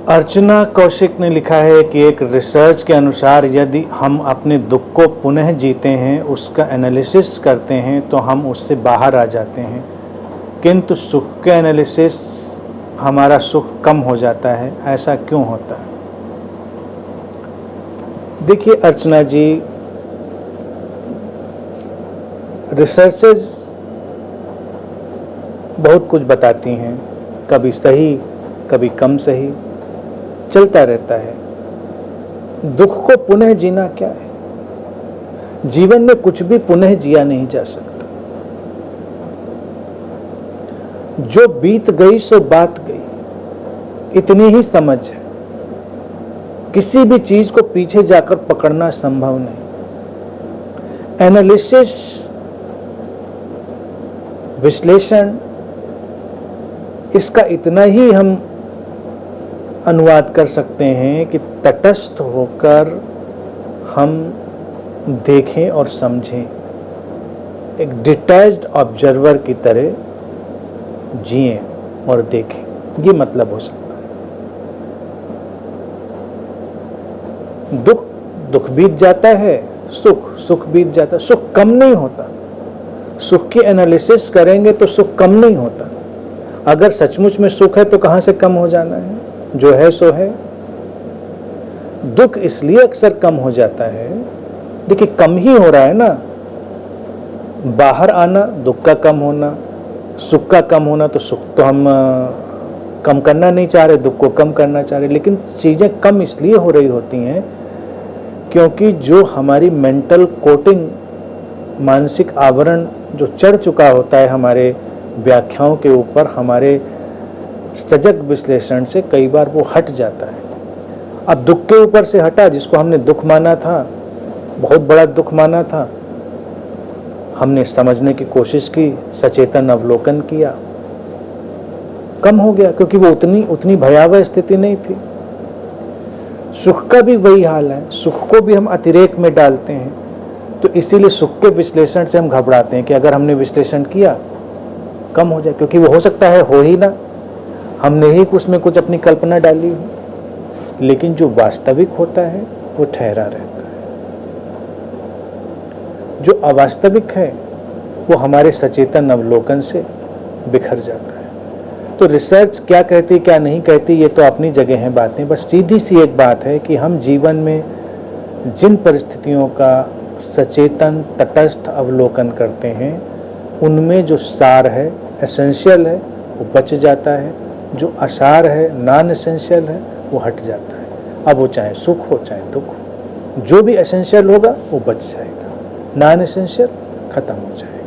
अर्चना कौशिक ने लिखा है कि एक रिसर्च के अनुसार यदि हम अपने दुख को पुनः जीते हैं, उसका एनालिसिस करते हैं, तो हम उससे बाहर आ जाते हैं, किंतु सुख के एनालिसिस हमारा सुख कम हो जाता है। ऐसा क्यों होता है? देखिए अर्चना जी, रिसर्चेज बहुत कुछ बताती हैं, कभी सही कभी कम सही, चलता रहता है। दुख को पुनः जीना क्या है? जीवन में कुछ भी पुनः जिया नहीं जा सकता। जो बीत गई सो बात गई, इतनी ही समझ है। किसी भी चीज को पीछे जाकर पकड़ना संभव नहीं। एनालिसिस, विश्लेषण, इसका इतना ही हम अनुवाद कर सकते हैं कि तटस्थ होकर हम देखें और समझें, एक डिटैच्ड ऑब्जर्वर की तरह जिएं और देखें। ये मतलब हो सकता है। दुख दुख बीत जाता है, सुख सुख बीत जाता है। सुख कम नहीं होता। सुख की एनालिसिस करेंगे तो सुख कम नहीं होता। अगर सचमुच में सुख है तो कहां से कम हो जाना है? जो है सो है। दुख इसलिए अक्सर कम हो जाता है, देखिए कम ही हो रहा है ना। बाहर आना दुख का कम होना, सुख का कम होना। तो सुख तो हम कम करना नहीं चाह रहे, दुख को कम करना चाह रहे। लेकिन चीजें कम इसलिए हो रही होती हैं क्योंकि जो हमारी मेंटल कोटिंग, मानसिक आवरण जो चढ़ चुका होता है हमारे व्याख्याओं के ऊपर, हमारे सजग विश्लेषण से कई बार वो हट जाता है। अब दुख के ऊपर से हटा, जिसको हमने दुख माना था, बहुत बड़ा दुख माना था, हमने समझने की कोशिश की, सचेतन अवलोकन किया, कम हो गया क्योंकि वो उतनी भयावह स्थिति नहीं थी। सुख का भी वही हाल है। सुख को भी हम अतिरेक में डालते हैं। तो इसीलिए सुख के विश्लेषण से हम घबराते हैं कि अगर हमने विश्लेषण किया कम हो जाए, क्योंकि वो हो सकता है हो ही ना, हमने ही उसमें कुछ अपनी कल्पना डाली हो। लेकिन जो वास्तविक होता है वो ठहरा रहता है। जो अवास्तविक है वो हमारे सचेतन अवलोकन से बिखर जाता है। तो रिसर्च क्या कहती क्या नहीं कहती ये तो अपनी जगह है बातें। बस सीधी सी एक बात है कि हम जीवन में जिन परिस्थितियों का सचेतन तटस्थ अवलोकन करते हैं, उनमें जो सार है, एसेंशियल है, वो बच जाता है। जो असार है, नॉन एसेंशियल है, वो हट जाता है। अब वो चाहे सुख हो चाहे दुख हो, जो भी एसेंशियल होगा वो बच जाएगा, नॉन एसेंशियल खत्म हो जाएगा।